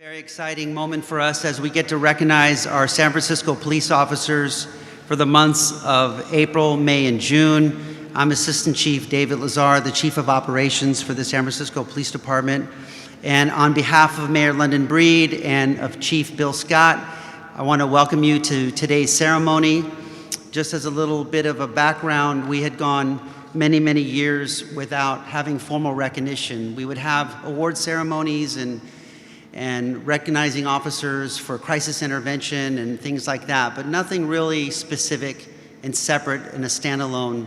Very exciting moment for us as we get to recognize our San Francisco police officers for the months of April, May, and June. I'm Assistant Chief David Lazar, the Chief of Operations for the San Francisco Police Department. And on behalf of Mayor London Breed and of Chief Bill Scott, I want to welcome you to today's ceremony. Just as a little bit of a background, we had gone many, many years without having formal recognition. We would have award ceremonies and recognizing officers for crisis intervention and things like that, but nothing really specific and separate and a standalone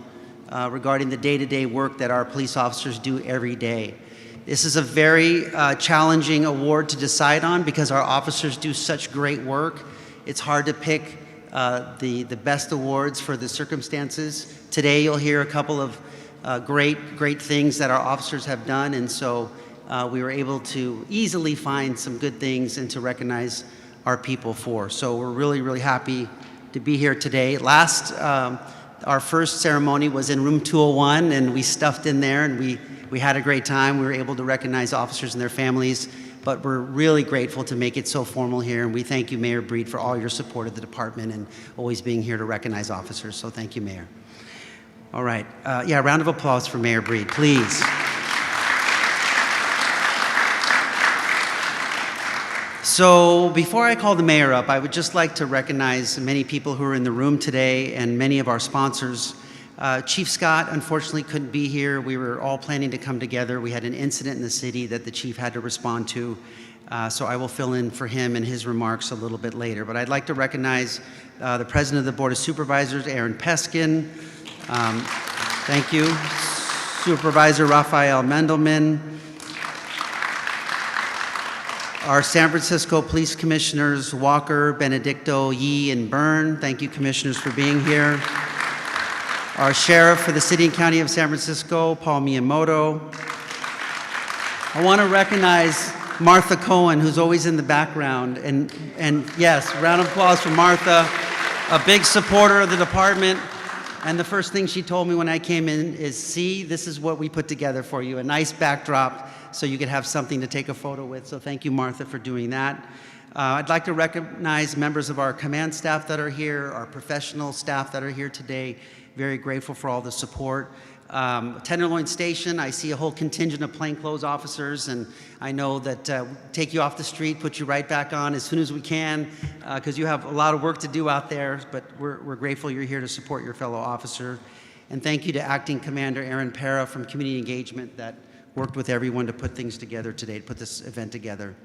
regarding the day-to-day work that our police officers do every day. This is a very challenging award to decide on because our officers do such great work. It's hard to pick the best awards for the circumstances. Today you'll hear a couple of great things that our officers have done, and so we were able to easily find some good things and to recognize our people for. So we're really, really happy to be here today. Our first ceremony was in room 201, and we stuffed in there, and we had a great time. We were able to recognize officers and their families, but we're really grateful to make it so formal here, and we thank you, Mayor Breed, for all your support of the department and always being here to recognize officers. So thank you, Mayor. All right, yeah, round of applause for Mayor Breed, please. So before I call the mayor up, I would just like to recognize many people who are in the room today and many of our sponsors. Chief Scott unfortunately couldn't be here. We were all planning to come together. We had an incident in the city that the chief had to respond to. So I will fill in for him and his remarks a little bit later. But I'd like to recognize the President of the Board of Supervisors, Aaron Peskin. Thank you. Supervisor Raphael Mendelman. Our San Francisco Police Commissioners, Walker, Benedicto, Yee, and Byrne. Thank you, Commissioners, for being here. Our Sheriff for the City and County of San Francisco, Paul Miyamoto. I want to recognize Martha Cohen, who's always in the background. And yes, round of applause for Martha, a big supporter of the department. And the first thing she told me when I came in is, see, this is what we put together for you, a nice backdrop so you could have something to take a photo with. So thank you, Martha, for doing that. I'd like to recognize members of our command staff that are here, our professional staff that are here today. Very grateful for all the support. Tenderloin Station, I see a whole contingent of plainclothes officers, and I know that take you off the street, put you right back on as soon as we can, because you have a lot of work to do out there, but we're grateful you're here to support your fellow officer. And thank you to Acting Commander Aaron Para from Community Engagement that worked with everyone to put things together today, to put this event together.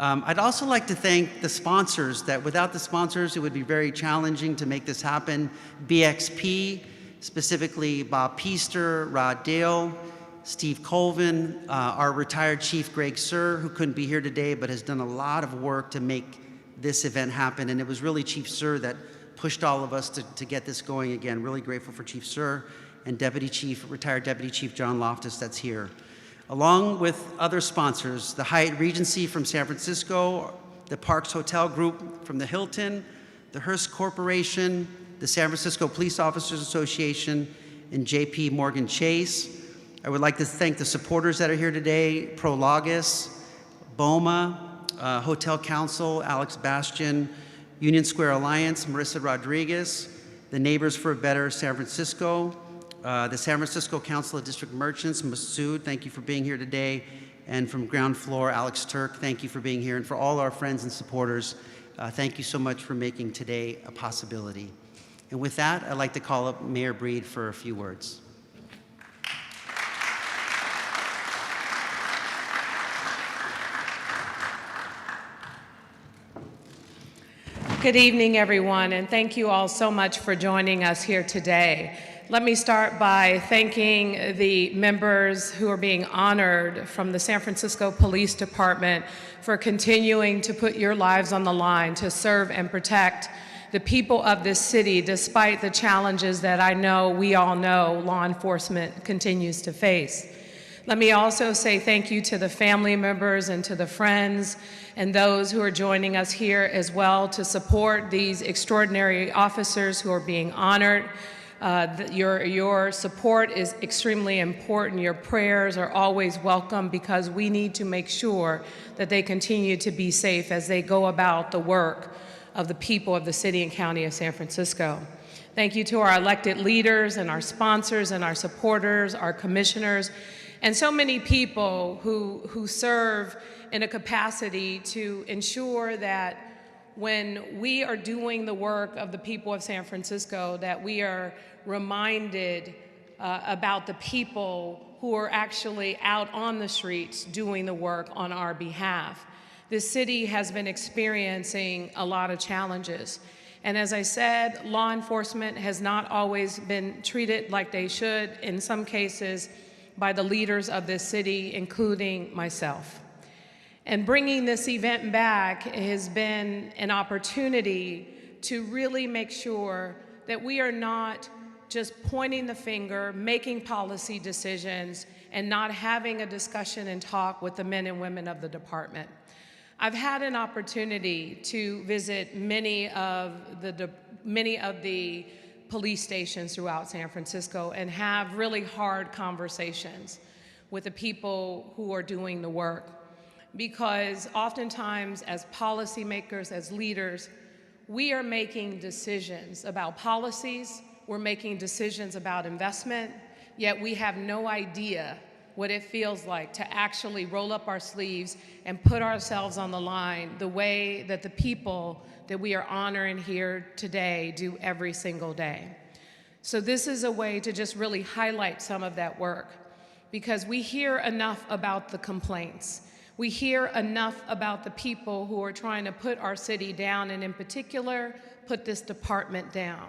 I'd also like to thank the sponsors, that without the sponsors, it would be very challenging to make this happen. BXP, specifically Bob Peaster, Rod Dale, Steve Colvin, our retired Chief Greg Sir, who couldn't be here today, but has done a lot of work to make this event happen. And it was really Chief Sir that pushed all of us to get this going again. Really grateful for Chief Sir and retired Deputy Chief John Loftus that's here. Along with other sponsors, the Hyatt Regency from San Francisco, the Parks Hotel Group from the Hilton, the Hearst Corporation, the San Francisco Police Officers Association, and JP Morgan Chase. I would like to thank the supporters that are here today, Prologis, BOMA, Hotel Council, Alex Bastian, Union Square Alliance, Marissa Rodriguez, the Neighbors for a Better San Francisco, the San Francisco Council of District Merchants, Masood, thank you for being here today. And from Ground Floor, Alex Turk, thank you for being here. And for all our friends and supporters, thank you so much for making today a possibility. And with that, I'd like to call up Mayor Breed for a few words. Good evening, everyone, and thank you all so much for joining us here today. Let me start by thanking the members who are being honored from the San Francisco Police Department for continuing to put your lives on the line to serve and protect the people of this city, despite the challenges that I know we all know law enforcement continues to face. Let me also say thank you to the family members and to the friends and those who are joining us here as well to support these extraordinary officers who are being honored. Your support is extremely important. Your prayers are always welcome because we need to make sure that they continue to be safe as they go about the work of the people of the city and county of San Francisco. Thank you to our elected leaders and our sponsors and our supporters, our commissioners, and so many people who serve in a capacity to ensure that when we are doing the work of the people of San Francisco, that we are reminded about the people who are actually out on the streets doing the work on our behalf. This city has been experiencing a lot of challenges. And as I said, law enforcement has not always been treated like they should, in some cases, by the leaders of this city, including myself. And bringing this event back has been an opportunity to really make sure that we are not just pointing the finger, making policy decisions, and not having a discussion and talk with the men and women of the department. I've had an opportunity to visit many of the police stations throughout San Francisco and have really hard conversations with the people who are doing the work. Because oftentimes, as policymakers, as leaders, we are making decisions about policies, we're making decisions about investment, yet we have no idea what it feels like to actually roll up our sleeves and put ourselves on the line the way that the people that we are honoring here today do every single day. So this is a way to just really highlight some of that work, because we hear enough about the complaints. We hear enough about the people who are trying to put our city down, and in particular, put this department down.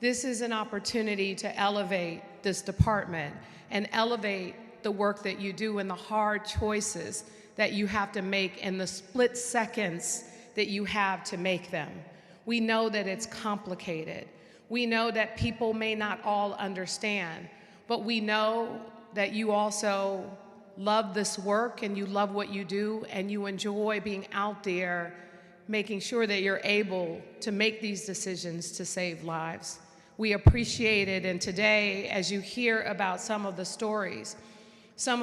This is an opportunity to elevate this department and elevate the work that you do and the hard choices that you have to make in the split seconds that you have to make them. We know that it's complicated. We know that people may not all understand, but we know that you also love this work and you love what you do and you enjoy being out there making sure that you're able to make these decisions to save lives. We appreciate it, and today, as you hear about some of the stories from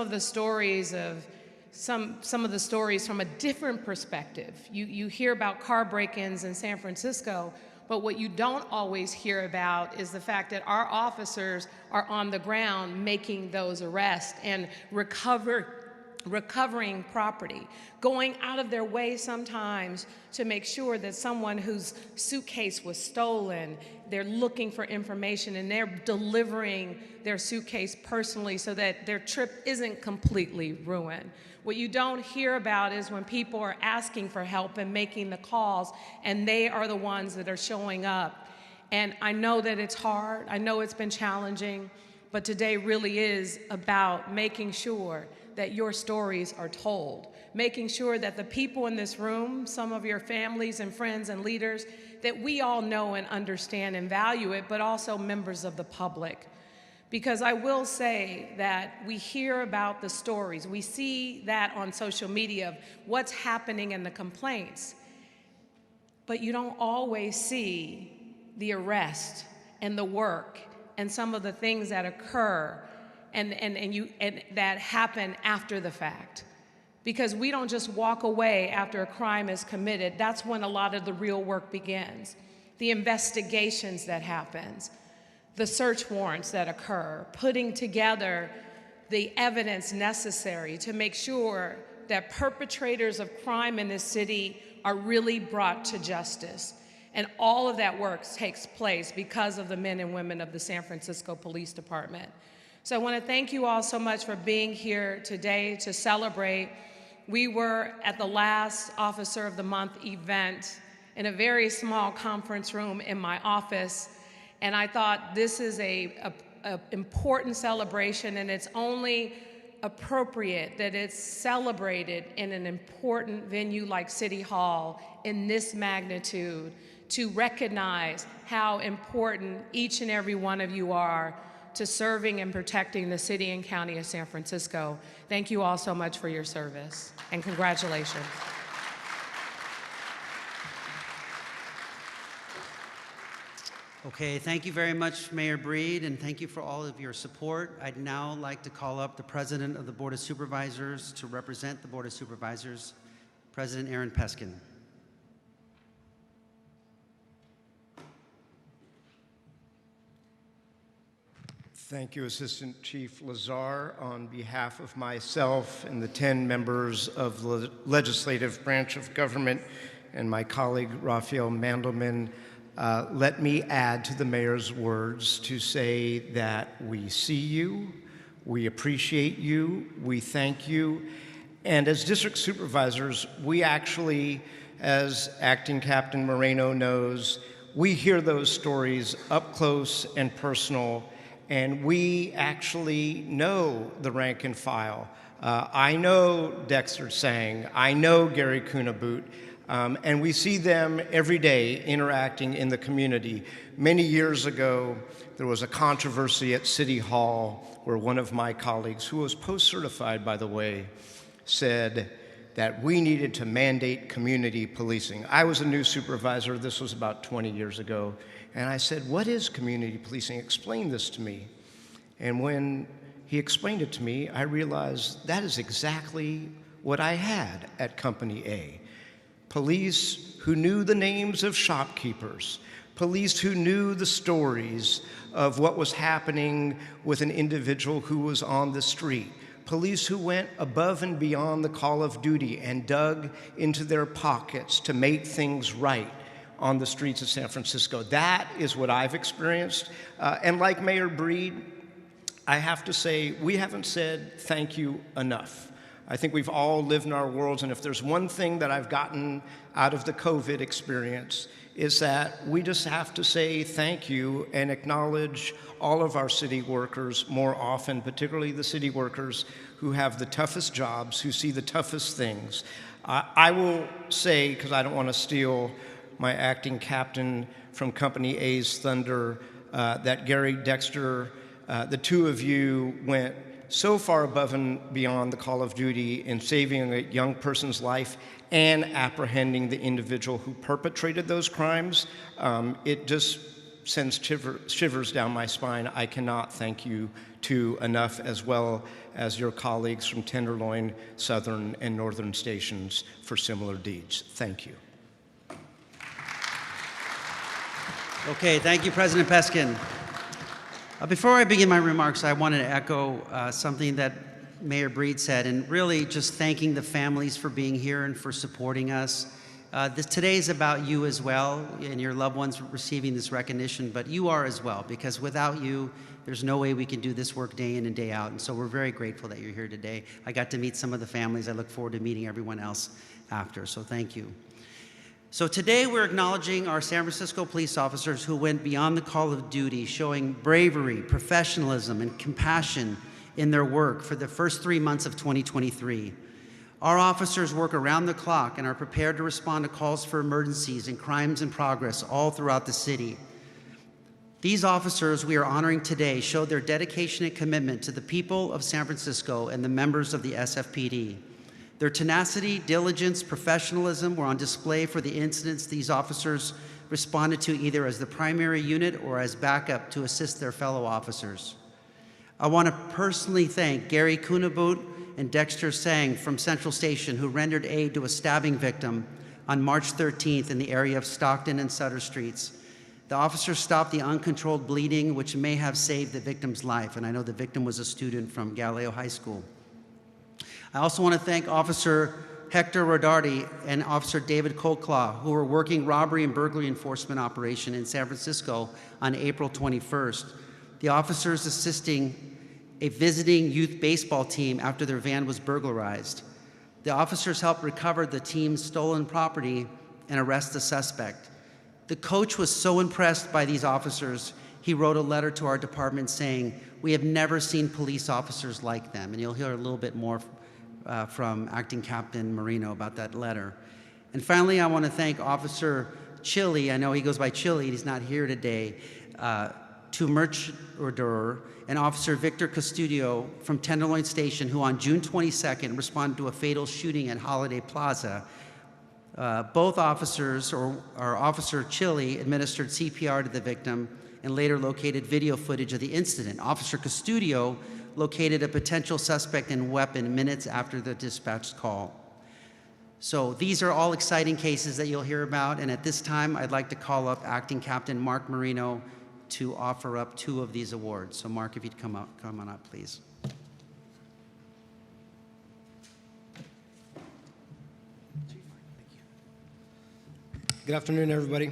a different perspective. You hear about car break-ins in San Francisco, but what you don't always hear about is the fact that our officers are on the ground making those arrests and recovering property, going out of their way sometimes to make sure that someone whose suitcase was stolen, they're looking for information and they're delivering their suitcase personally so that their trip isn't completely ruined. What you don't hear about is when people are asking for help and making the calls, and they are the ones that are showing up. And I know that it's hard, I know it's been challenging, but today really is about making sure that your stories are told, making sure that the people in this room, some of your families and friends and leaders, that we all know and understand and value it, but also members of the public. Because I will say that we hear about the stories, we see that on social media of what's happening in the complaints, but you don't always see the arrest and the work and some of the things that occur and that happen after the fact. Because we don't just walk away after a crime is committed. That's when a lot of the real work begins. The investigations that happens, the search warrants that occur, putting together the evidence necessary to make sure that perpetrators of crime in this city are really brought to justice. And all of that work takes place because of the men and women of the San Francisco Police Department. So I want to thank you all so much for being here today to celebrate. We were at the last Officer of the Month event in a very small conference room in my office, and I thought this is a important celebration, and it's only appropriate that it's celebrated in an important venue like City Hall in this magnitude to recognize how important each and every one of you are to serving and protecting the city and county of San Francisco. Thank you all so much for your service, and congratulations. Okay, thank you very much, Mayor Breed, and thank you for all of your support. I'd now like to call up the President of the Board of Supervisors to represent the Board of Supervisors, President Aaron Peskin. Thank you, Assistant Chief Lazar. On behalf of myself and the 10 members of the legislative branch of government and my colleague Raphael Mandelman, let me add to the mayor's words to say that we see you, we appreciate you, we thank you, and as district supervisors, we actually, as Acting Captain Moreno knows, we hear those stories up close and personal, and we actually know the rank and file. I know Dexter Sang, I know Gary Kunaboot, and we see them every day interacting in the community. Many years ago, there was a controversy at City Hall where one of my colleagues, who was post-certified, by the way, said that we needed to mandate community policing. I was a new supervisor, this was about 20 years ago, and I said, what is community policing? Explain this to me. And when he explained it to me, I realized that is exactly what I had at Company A. Police who knew the names of shopkeepers, police who knew the stories of what was happening with an individual who was on the street, police who went above and beyond the call of duty and dug into their pockets to make things right on the streets of San Francisco. That is what I've experienced. And like Mayor Breed, I have to say, we haven't said thank you enough. I think we've all lived in our worlds, and if there's one thing that I've gotten out of the COVID experience, is that we just have to say thank you and acknowledge all of our city workers more often, particularly the city workers who have the toughest jobs, who see the toughest things. I will say, because I don't want to steal my acting captain from Company A's thunder, that Gary, Dexter, the two of you went so far above and beyond the call of duty in saving a young person's life and apprehending the individual who perpetrated those crimes. It just sends shivers down my spine. I cannot thank you two enough, as well as your colleagues from Tenderloin, Southern, and Northern stations for similar deeds. Thank you. Okay, thank you, President Peskin. Before I begin my remarks, I wanted to echo something that Mayor Breed said, and really just thanking the families for being here and for supporting us. Today is about you as well, and your loved ones receiving this recognition, but you are as well, because without you, there's no way we can do this work day in and day out, and so we're very grateful that you're here today. I got to meet some of the families. I look forward to meeting everyone else after, so thank you. So today we're acknowledging our San Francisco police officers who went beyond the call of duty, showing bravery, professionalism, and compassion in their work for the first 3 months of 2023. Our officers work around the clock and are prepared to respond to calls for emergencies and crimes in progress all throughout the city. These officers we are honoring today show their dedication and commitment to the people of San Francisco and the members of the SFPD. Their tenacity, diligence, professionalism were on display for the incidents these officers responded to either as the primary unit or as backup to assist their fellow officers. I want to personally thank Gary Kunaboot and Dexter Sang from Central Station, who rendered aid to a stabbing victim on March 13th in the area of Stockton and Sutter Streets. The officers stopped the uncontrolled bleeding, which may have saved the victim's life, and I know the victim was a student from Galileo High School. I also want to thank Officer Hector Rodardi and Officer David Coldclaw, who were working robbery and burglary enforcement operation in San Francisco on April 21st. The officers assisting a visiting youth baseball team after their van was burglarized. The officers helped recover the team's stolen property and arrest the suspect. The coach was so impressed by these officers, he wrote a letter to our department saying, "We have never seen police officers like them." And you'll hear a little bit more from Acting Captain Marino about that letter. And finally, I want to thank Officer Chili. I know he goes by Chili, he's not here today. To Merchorder and Officer Victor Custodio from Tenderloin Station, who on June 22nd responded to a fatal shooting at Holiday Plaza. Both officers, or Officer Chili, administered CPR to the victim and later located video footage of the incident. Officer Custodio located a potential suspect and weapon minutes after the dispatched call. So these are all exciting cases that you'll hear about, and at this time, I'd like to call up Acting Captain Mark Marino to offer up 2 of these awards. So Mark, if you'd come on up, please. Good afternoon, everybody.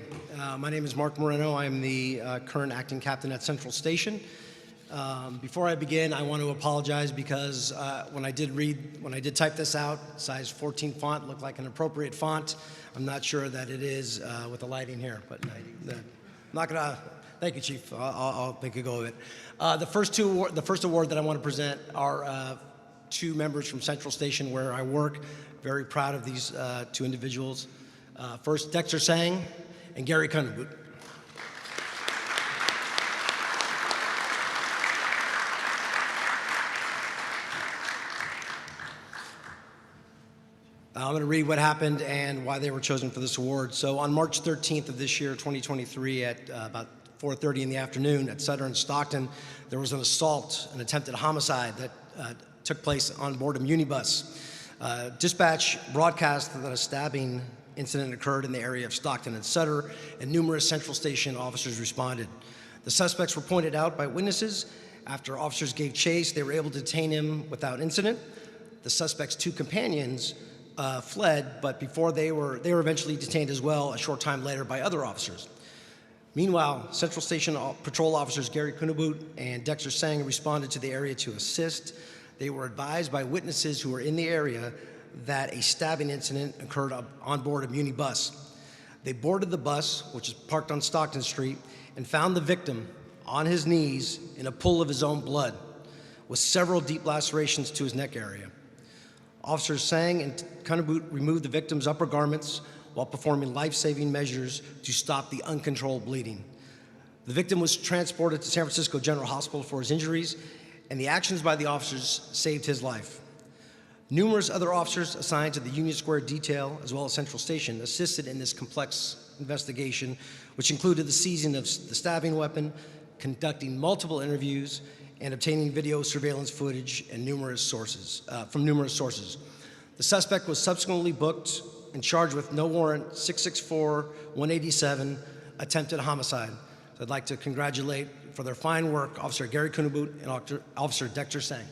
My name is Mark Moreno. I'm the current acting captain at Central Station. Before I begin, I want to apologize because when I did type this out, size 14 font looked like an appropriate font. I'm not sure that it is with the lighting here, but I'm not gonna. Thank you, Chief. I'll make a go of it. The first award that I want to present are 2 members from Central Station where I work. Very proud of these 2 individuals. First, Dexter Sang and Gary Cunningham. I'm going to read what happened and why they were chosen for this award. So on March 13th of this year, 2023, at about 4:30 in the afternoon at Sutter and Stockton, there was an assault, an attempted homicide that took place on board a minibus. Dispatch broadcast that a stabbing incident occurred in the area of Stockton and Sutter, and numerous Central Station officers responded. The suspects were pointed out by witnesses. After officers gave chase, they were able to detain him without incident. The suspect's 2 companions fled, but before they were eventually detained as well a short time later by other officers. Meanwhile, Central Station patrol officers Gary Kunabut and Dexter Sang responded to the area to assist. They were advised by witnesses who were in the area that a stabbing incident occurred on board a minibus. They boarded the bus, which is parked on Stockton Street, and found the victim on his knees in a pool of his own blood, with several deep lacerations to his neck area. Officers Sang and Cunningham removed the victim's upper garments while performing life-saving measures to stop the uncontrolled bleeding. The victim was transported to San Francisco General Hospital for his injuries, and the actions by the officers saved his life. Numerous other officers assigned to the Union Square detail, as well as Central Station, assisted in this complex investigation, which included the seizing of the stabbing weapon, conducting multiple interviews, and obtaining video surveillance footage and from numerous sources. The suspect was subsequently booked and charged with no warrant 664-187 attempted homicide. So I'd like to congratulate for their fine work Officer Gary Kunabut and Officer Dexter Sang.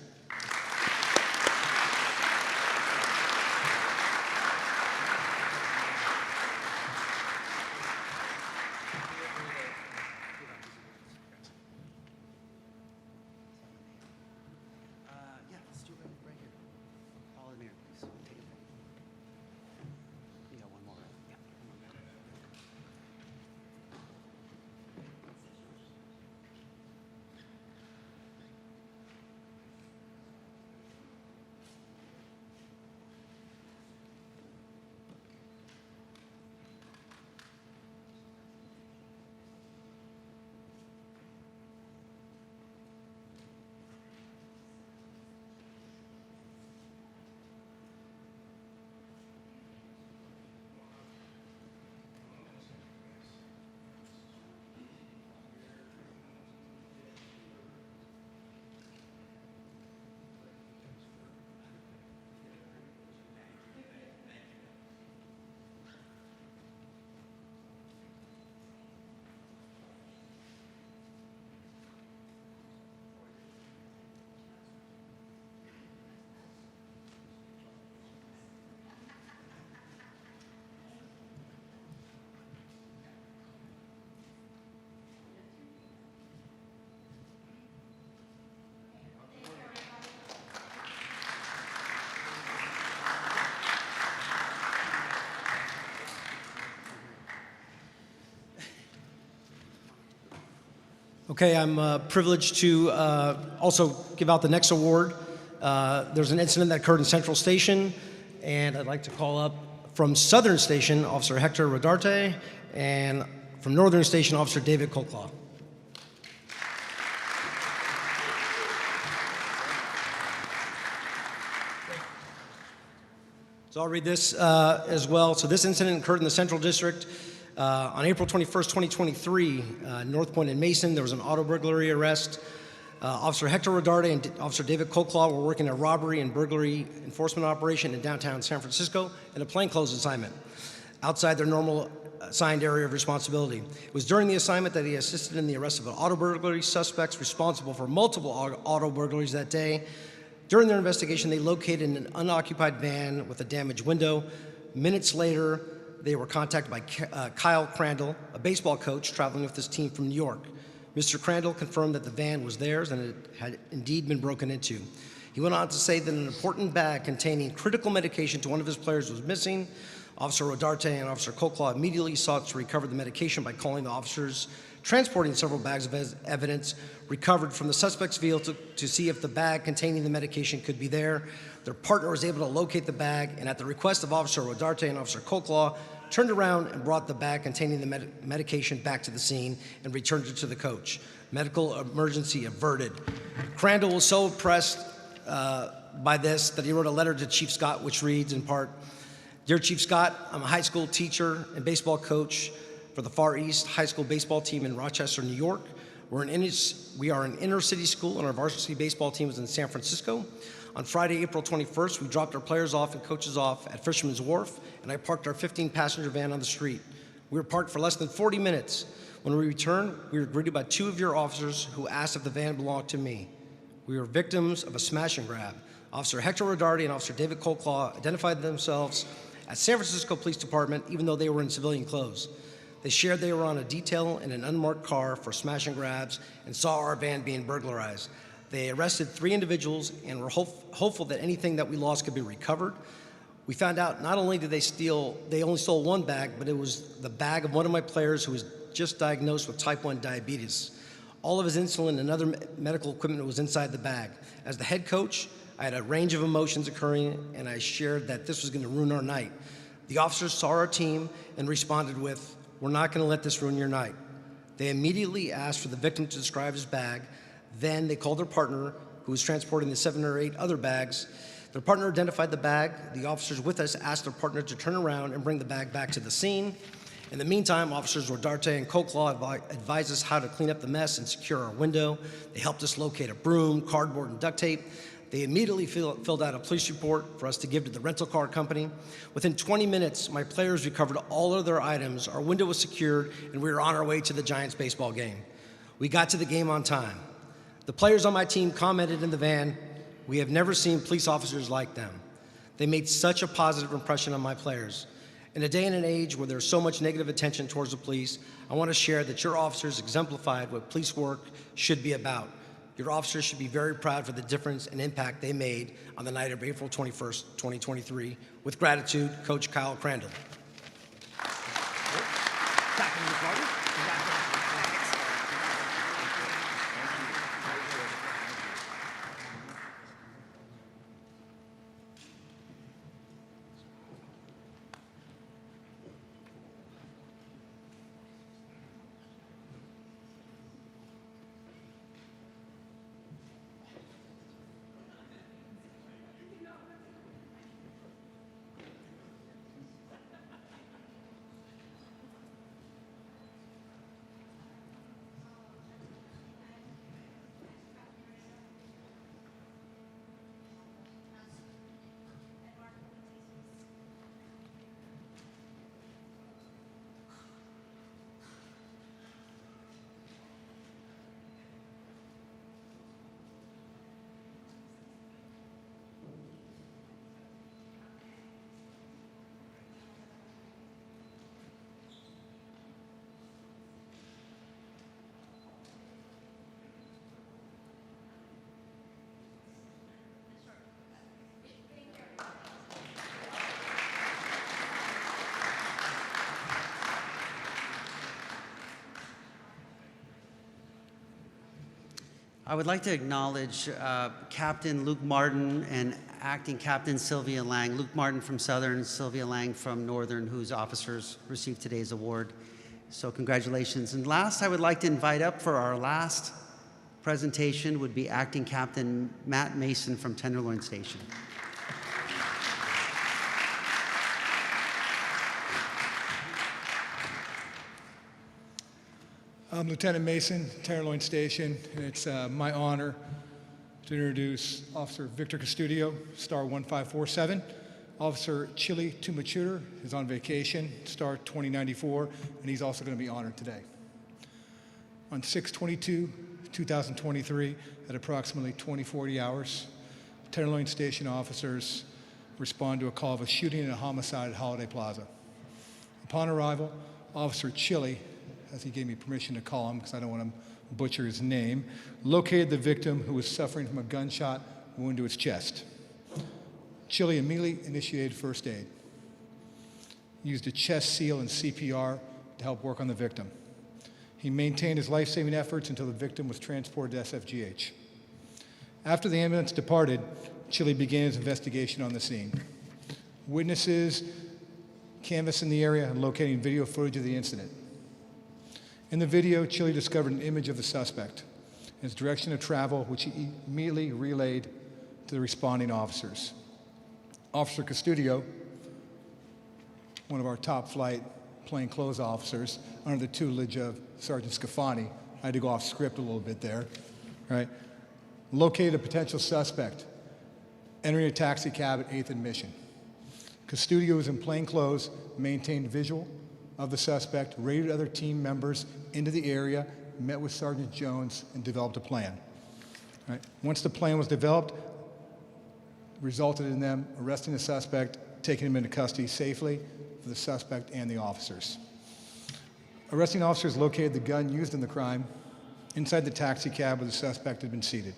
Yeah, let's do it right here. Follow the mayor, please. Take it. You got one more, right? Yeah. Okay, I'm privileged to also give out the next award. There's an incident that occurred in Central Station, and I'd like to call up from Southern Station, Officer Hector Rodarte, and from Northern Station, Officer David Colclaw. So I'll read this as well. So this incident occurred in the Central District on April 21st, 2023. North Point and Mason, there was an auto burglary arrest. Officer Hector Rodarte and Officer David Colclaw were working a robbery and burglary enforcement operation in downtown San Francisco in a plainclothes assignment outside their normal assigned area of responsibility. It was during the assignment that he assisted in the arrest of an auto burglary suspects responsible for multiple auto burglaries that day. During their investigation, they located an unoccupied van with a damaged window. Minutes later, they were contacted by Kyle Crandall, a baseball coach traveling with his team from New York. Mr. Crandall confirmed that the van was theirs and it had indeed been broken into. He went on to say that an important bag containing critical medication to one of his players was missing. Officer Rodarte and Officer Colclaw immediately sought to recover the medication by calling the officers, transporting several bags of evidence recovered from the suspect's vehicle to see if the bag containing the medication could be there. Their partner was able to locate the bag, and at the request of Officer Rodarte and Officer Colclaw, turned around and brought the bag containing the medication back to the scene and returned it to the coach. Medical emergency averted. Crandall was so impressed by this that he wrote a letter to Chief Scott, which reads in part, "Dear Chief Scott, I'm a high school teacher and baseball coach for the Far East High School baseball team in Rochester, New York. We are an inner city school and our varsity baseball team is in San Francisco. On Friday, April 21st, we dropped our players off and coaches off at Fisherman's Wharf, and I parked our 15-passenger van on the street. We were parked for less than 40 minutes. When we returned, we were greeted by two of your officers who asked if the van belonged to me. We were victims of a smash and grab. Officer Hector Rodarte and Officer David Colclaw identified themselves as San Francisco Police Department, even though they were in civilian clothes. They shared they were on a detail in an unmarked car for smash and grabs and saw our van being burglarized. They arrested 3 individuals and were hopeful that anything that we lost could be recovered. We found out not only did they only stole one bag, but it was the bag of one of my players who was just diagnosed with type 1 diabetes. All of his insulin and other medical equipment was inside the bag. As the head coach, I had a range of emotions occurring, and I shared that this was going to ruin our night. The officers saw our team and responded with, "We're not going to let this ruin your night." They immediately asked for the victim to describe his bag. Then they called their partner, who was transporting the 7 or 8 other bags. Their partner identified the bag. The officers with us asked their partner to turn around and bring the bag back to the scene. In the meantime, Officers Rodarte and Colclaw advised us how to clean up the mess and secure our window. They helped us locate a broom, cardboard, and duct tape. They immediately filled out a police report for us to give to the rental car company. Within 20 minutes, my players recovered all of their items, our window was secured, and we were on our way to the Giants baseball game. We got to the game on time. The players on my team commented in the van, "We have never seen police officers like them." They made such a positive impression on my players. In a day and an age where there's so much negative attention towards the police, I want to share that your officers exemplified what police work should be about. Your officers should be very proud for the difference and impact they made on the night of April 21st, 2023. With gratitude, Coach Kyle Crandall. I would like to acknowledge Captain Luke Martin and Acting Captain Sylvia Lang. Luke Martin from Southern, Sylvia Lang from Northern, whose officers received today's award. So congratulations. And last, I would like to invite up for our last presentation would be Acting Captain Matt Mason from Tenderloin Station. I'm Lieutenant Mason, Tenderloin Station, and it's my honor to introduce Officer Victor Custodio, Star 1547. Officer Chili Tumachuter is on vacation, Star 2094, and he's also going to be honored today. On 6/22/2023, at approximately 20:40 hours, Tenderloin Station officers respond to a call of a shooting and a homicide at Holiday Plaza. Upon arrival, Officer Chili, as he gave me permission to call him because I don't want to butcher his name, located the victim who was suffering from a gunshot wound to his chest. Chili immediately initiated first aid, used a chest seal and CPR to help work on the victim. He maintained his life-saving efforts until the victim was transported to SFGH. After the ambulance departed, Chili began his investigation on the scene. Witnesses canvassing the area and locating video footage of the incident. In the video, Chili discovered an image of the suspect and his direction of travel, which he immediately relayed to the responding officers. Officer Custodio, one of our top flight plainclothes officers, under the tutelage of Sergeant Scafani, I had to go off script a little bit there, right? Located a potential suspect entering a taxi cab at 8th and Mission. Custodio was in plain clothes, maintained visual of the suspect, raided other team members into the area, met with Sergeant Jones, and developed a plan. Right? Once the plan was developed, resulted in them arresting the suspect, taking him into custody safely for the suspect and the officers. Arresting officers located the gun used in the crime inside the taxi cab where the suspect had been seated.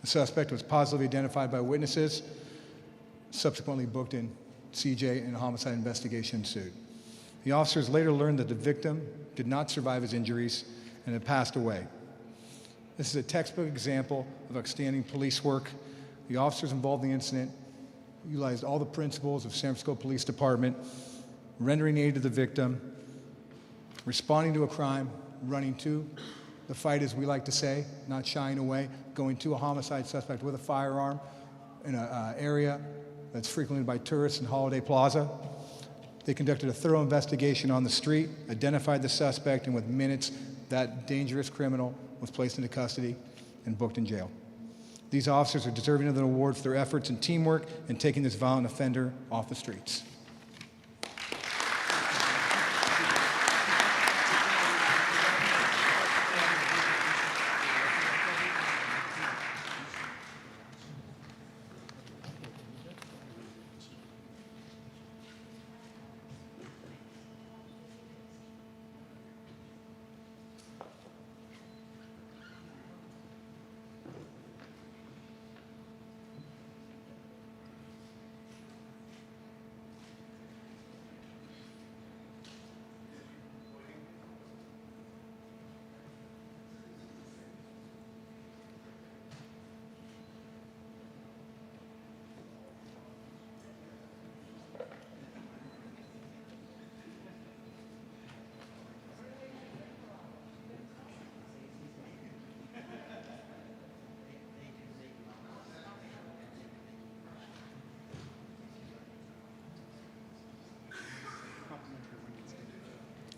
The suspect was positively identified by witnesses, subsequently booked in CJ, and a homicide investigation ensued. The officers later learned that the victim did not survive his injuries and had passed away. This is a textbook example of outstanding police work. The officers involved in the incident utilized all the principles of San Francisco Police Department, rendering aid to the victim, responding to a crime, running to the fight, as we like to say, not shying away, going to a homicide suspect with a firearm in an area that's frequented by tourists in Holiday Plaza. They conducted a thorough investigation on the street, identified the suspect, and within minutes, that dangerous criminal was placed into custody and booked in jail. These officers are deserving of an award for their efforts and teamwork in taking this violent offender off the streets.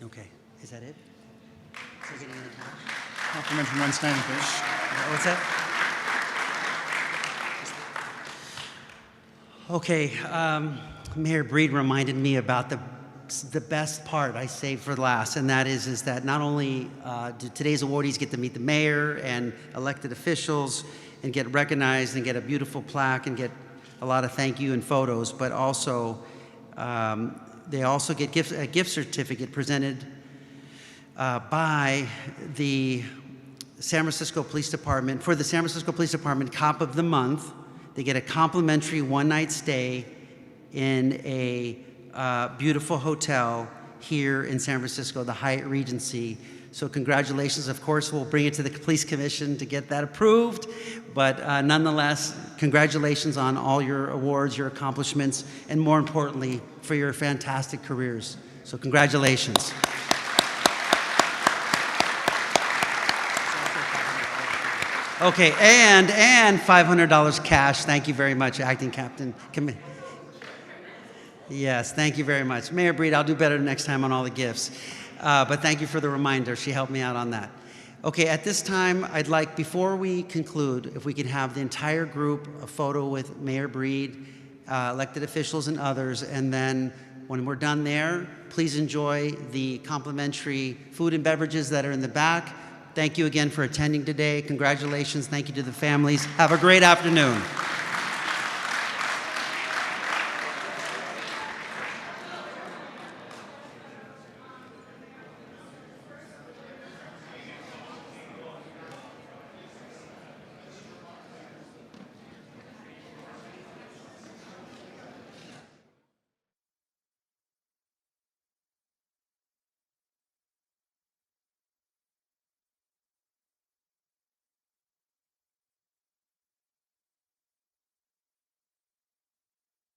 Okay, is that it? Is there getting any cash? Complimentary Wednesday night fish. What's that? Okay, Mayor Breed reminded me about the best part I saved for last, and that is that not only do today's awardees get to meet the mayor and elected officials and get recognized and get a beautiful plaque and get a lot of thank you and photos, but also they also get a gift certificate presented by the San Francisco Police Department. For the San Francisco Police Department Cop of the Month, they get a complimentary one-night stay in a beautiful hotel here in San Francisco, the Hyatt Regency. So congratulations. Of course, we'll bring it to the Police Commission to get that approved. But nonetheless, congratulations on all your awards, your accomplishments, and more importantly, for your fantastic careers. So congratulations. Okay, and $500 cash. Thank you very much, Acting Captain. Yes, thank you very much. Mayor Breed, I'll do better next time on all the gifts. But thank you for the reminder. She helped me out on that. Okay, at this time, I'd like, before we conclude, if we could have the entire group, a photo with Mayor Breed, elected officials and others, and then when we're done there, please enjoy the complimentary food and beverages that are in the back. Thank you again for attending today. Congratulations. Thank you to the families. Have a great afternoon.